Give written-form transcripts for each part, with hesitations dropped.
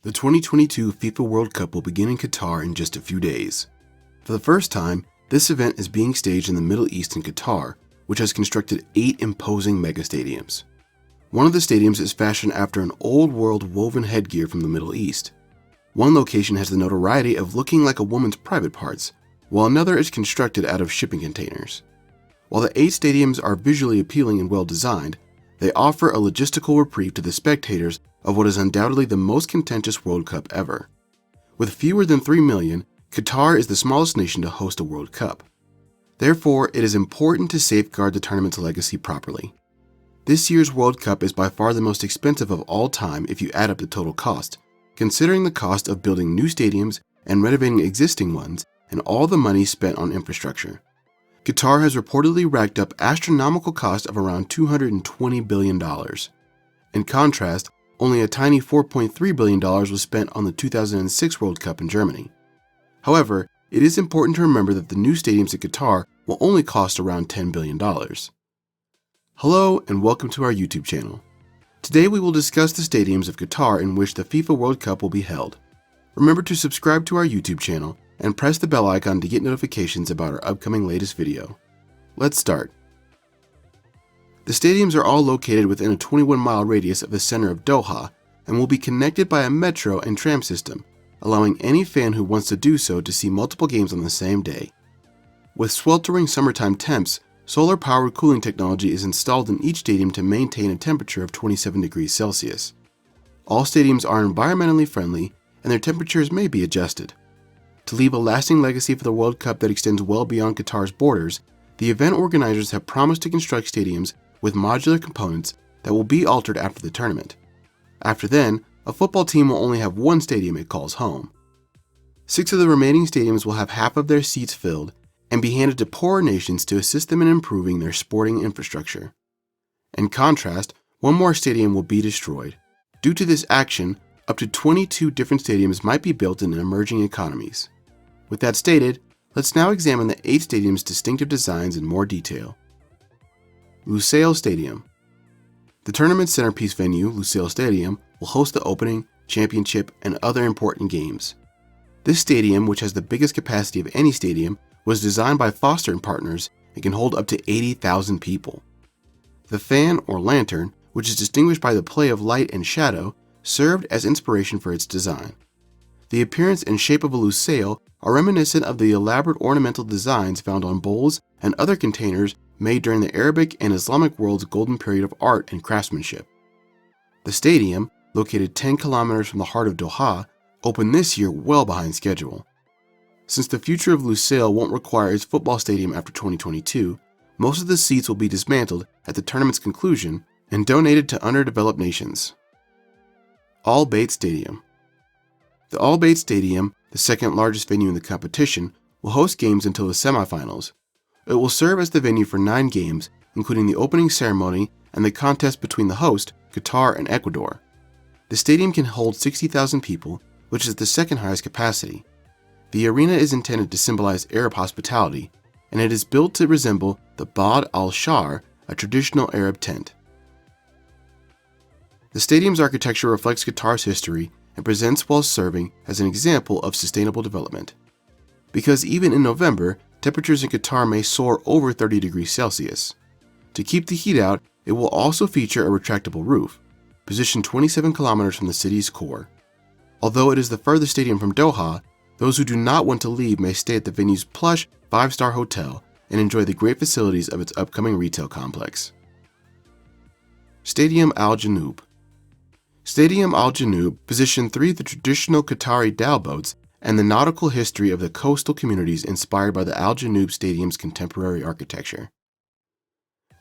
The 2022 FIFA World Cup will begin in Qatar in just a few days. For the first time, this event is being staged in the Middle East in Qatar, which has constructed 8 imposing mega stadiums. One of the stadiums is fashioned after an old-world woven headgear from the Middle East. One location has the notoriety of looking like a woman's private parts, while another is constructed out of shipping containers. While the 8 stadiums are visually appealing and well-designed, they offer a logistical reprieve to the spectators of what is undoubtedly the most contentious World Cup ever. With fewer than 3 million, Qatar is the smallest nation to host a World Cup. Therefore, it is important to safeguard the tournament's legacy properly. This year's World Cup is by far the most expensive of all time if you add up the total cost, considering the cost of building new stadiums and renovating existing ones and all the money spent on infrastructure. Qatar has reportedly racked up astronomical costs of around $220 billion. In contrast, only a tiny $4.3 billion was spent on the 2006 World Cup in Germany. However, it is important to remember that the new stadiums in Qatar will only cost around $10 billion. Hello and welcome to our YouTube channel. Today we will discuss the stadiums of Qatar in which the FIFA World Cup will be held. Remember to subscribe to our YouTube channel and press the bell icon to get notifications about our upcoming latest video. Let's start. The stadiums are all located within a 21-mile radius of the center of Doha and will be connected by a metro and tram system, allowing any fan who wants to do so to see multiple games on the same day. With sweltering summertime temps, solar-powered cooling technology is installed in each stadium to maintain a temperature of 27 degrees Celsius. All stadiums are environmentally friendly and their temperatures may be adjusted. To leave a lasting legacy for the World Cup that extends well beyond Qatar's borders, the event organizers have promised to construct stadiums with modular components that will be altered after the tournament. After then, a football team will only have one stadium it calls home. 6 of the remaining stadiums will have half of their seats filled and be handed to poorer nations to assist them in improving their sporting infrastructure. In contrast, one more stadium will be destroyed. Due to this action, up to 22 different stadiums might be built in emerging economies. With that stated, let's now examine the 8 stadiums' distinctive designs in more detail. Lusail Stadium. The tournament's centerpiece venue, Lusail Stadium, will host the opening, championship, and other important games. This stadium, which has the biggest capacity of any stadium, was designed by Foster & Partners and can hold up to 80,000 people. The fan, or lantern, which is distinguished by the play of light and shadow, served as inspiration for its design. The appearance and shape of a lusail are reminiscent of the elaborate ornamental designs found on bowls and other containers made during the Arabic and Islamic world's golden period of art and craftsmanship. The stadium, located 10 kilometers from the heart of Doha, opened this year well behind schedule. Since the future of Lusail won't require its football stadium after 2022, most of the seats will be dismantled at the tournament's conclusion and donated to underdeveloped nations. Al Bayt Stadium. The Al Bayt Stadium, the second largest venue in the competition, will host games until the semifinals. It will serve as the venue for 9 games, including the opening ceremony and the contest between the host, Qatar, and Ecuador. The stadium can hold 60,000 people, which is the second highest capacity. The arena is intended to symbolize Arab hospitality, and it is built to resemble the Bad al-Shar, a traditional Arab tent. The stadium's architecture reflects Qatar's history and presents while serving as an example of sustainable development. Because even in November, temperatures in Qatar may soar over 30 degrees Celsius. To keep the heat out, it will also feature a retractable roof, positioned 27 kilometers from the city's core. Although it is the furthest stadium from Doha, those who do not want to leave may stay at the venue's plush 5-star hotel and enjoy the great facilities of its upcoming retail complex. Stadium Al Janoub. Stadium Al Janoub, positioned 3 of the traditional Qatari dhow boats and the nautical history of the coastal communities inspired by the Al Janoub Stadium's contemporary architecture.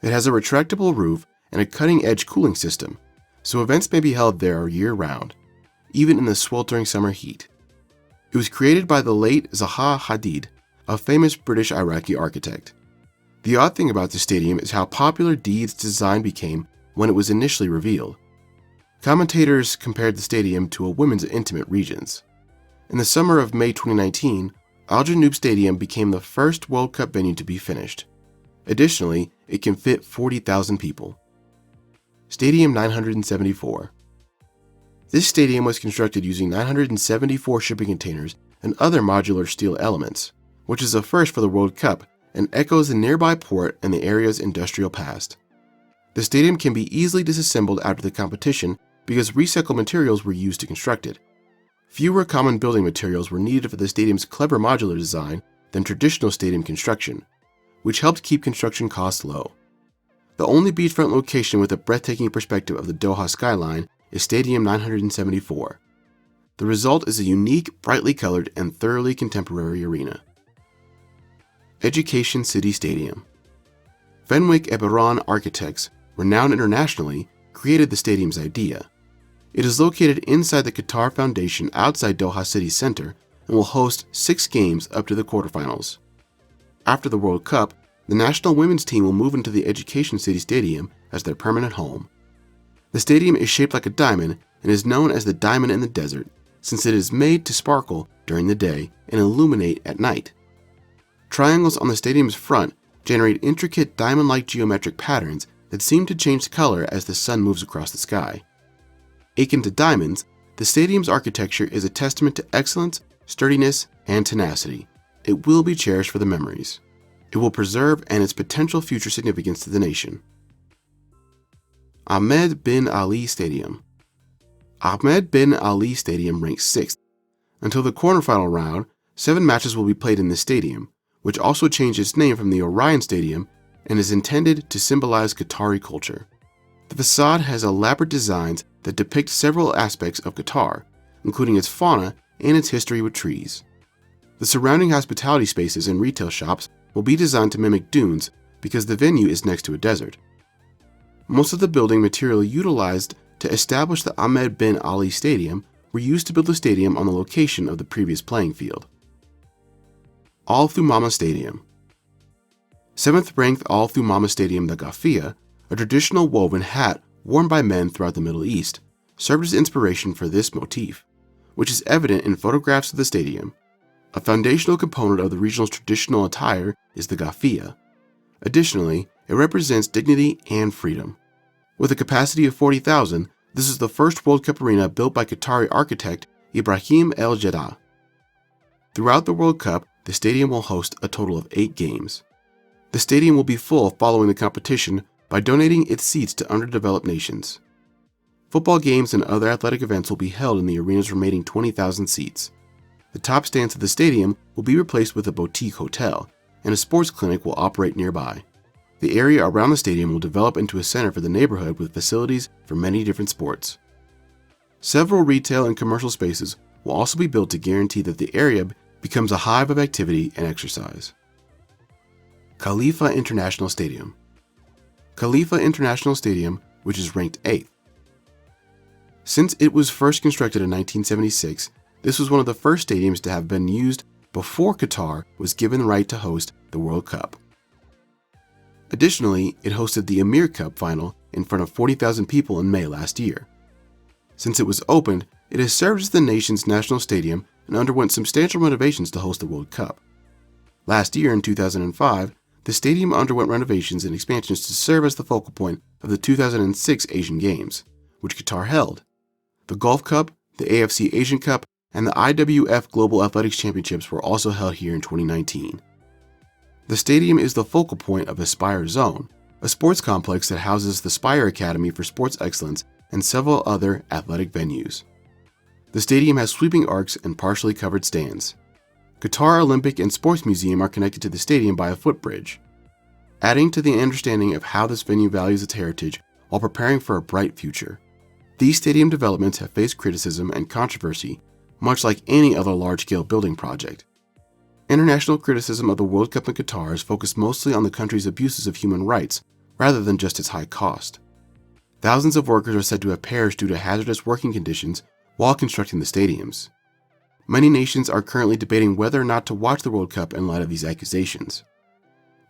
It has a retractable roof and a cutting-edge cooling system, so events may be held there year-round, even in the sweltering summer heat. It was created by the late Zaha Hadid, a famous British-Iraqi architect. The odd thing about the stadium is how popular Deed's design became when it was initially revealed. Commentators compared the stadium to a women's intimate regions. In the summer of May 2019, Al Janoub Stadium became the first World Cup venue to be finished. Additionally, it can fit 40,000 people. Stadium 974. This stadium was constructed using 974 shipping containers and other modular steel elements, which is a first for the World Cup and echoes the nearby port and the area's industrial past. The stadium can be easily disassembled after the competition because recycled materials were used to construct it. Fewer common building materials were needed for the stadium's clever modular design than traditional stadium construction, which helped keep construction costs low. The only beachfront location with a breathtaking perspective of the Doha skyline is Stadium 974. The result is a unique, brightly colored, and thoroughly contemporary arena. Education City Stadium. Fenwick Eberron architects, renowned internationally, created the stadium's idea. It is located inside the Qatar Foundation outside Doha City Center and will host 6 games up to the quarterfinals. After the World Cup, the national women's team will move into the Education City Stadium as their permanent home. The stadium is shaped like a diamond and is known as the Diamond in the Desert since it is made to sparkle during the day and illuminate at night. Triangles on the stadium's front generate intricate diamond-like geometric patterns that seem to change color as the sun moves across the sky. Akin to diamonds, the stadium's architecture is a testament to excellence, sturdiness, and tenacity. It will be cherished for the memories it will preserve and its potential future significance to the nation. Ahmed bin Ali Stadium. Ahmed bin Ali Stadium ranks 6th. Until the quarterfinal round, 7 matches will be played in this stadium, which also changed its name from the Orion Stadium and is intended to symbolize Qatari culture. The facade has elaborate designs that depict several aspects of Qatar, including its fauna and its history with trees. The surrounding hospitality spaces and retail shops will be designed to mimic dunes because the venue is next to a desert. Most of the building material utilized to establish the Ahmed bin Ali Stadium were used to build the stadium on the location of the previous playing field. Al Thumama Stadium. 7th-ranked Al Thumama Stadium, the Gafia, a traditional woven hat worn by men throughout the Middle East, served as inspiration for this motif, which is evident in photographs of the stadium. A foundational component of the regional's traditional attire is the Gafia. Additionally, it represents dignity and freedom. With a capacity of 40,000, this is the first World Cup arena built by Qatari architect Ibrahim El Jeddah. Throughout the World Cup, the stadium will host a total of 8 games. The stadium will be full following the competition by donating its seats to underdeveloped nations. Football games and other athletic events will be held in the arena's remaining 20,000 seats. The top stands of the stadium will be replaced with a boutique hotel, and a sports clinic will operate nearby. The area around the stadium will develop into a center for the neighborhood with facilities for many different sports. Several retail and commercial spaces will also be built to guarantee that the area becomes a hive of activity and exercise. Khalifa International Stadium. Khalifa International Stadium, which is ranked 8th. Since it was first constructed in 1976, this was one of the first stadiums to have been used before Qatar was given the right to host the World Cup. Additionally, it hosted the Emir Cup final in front of 40,000 people in May last year. Since it was opened, it has served as the nation's national stadium and underwent substantial renovations to host the World Cup. Last year, in 2005, the stadium underwent renovations and expansions to serve as the focal point of the 2006 Asian Games, which Qatar held. The Gulf Cup, the AFC Asian Cup, and the IWF Global Athletics Championships were also held here in 2019. The stadium is the focal point of Aspire Zone, a sports complex that houses the Spire Academy for Sports Excellence and several other athletic venues. The stadium has sweeping arcs and partially covered stands. Qatar Olympic and Sports Museum are connected to the stadium by a footbridge, adding to the understanding of how this venue values its heritage while preparing for a bright future. These stadium developments have faced criticism and controversy, much like any other large-scale building project. International criticism of the World Cup in Qatar is focused mostly on the country's abuses of human rights, rather than just its high cost. Thousands of workers are said to have perished due to hazardous working conditions while constructing the stadiums. Many nations are currently debating whether or not to watch the World Cup in light of these accusations.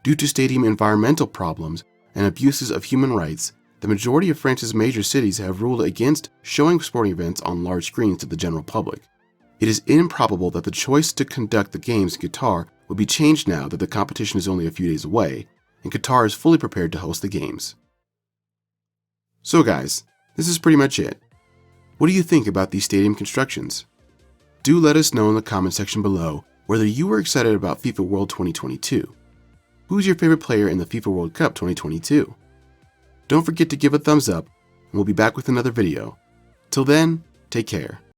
Due to stadium environmental problems and abuses of human rights, the majority of France's major cities have ruled against showing sporting events on large screens to the general public. It is improbable that the choice to conduct the games in Qatar will be changed now that the competition is only a few days away, and Qatar is fully prepared to host the games. So guys, this is pretty much it. What do you think about these stadium constructions? Do let us know in the comment section below whether you were excited about FIFA World 2022. Who's your favorite player in the FIFA World Cup 2022? Don't forget to give a thumbs up, and we'll be back with another video. Till then, take care.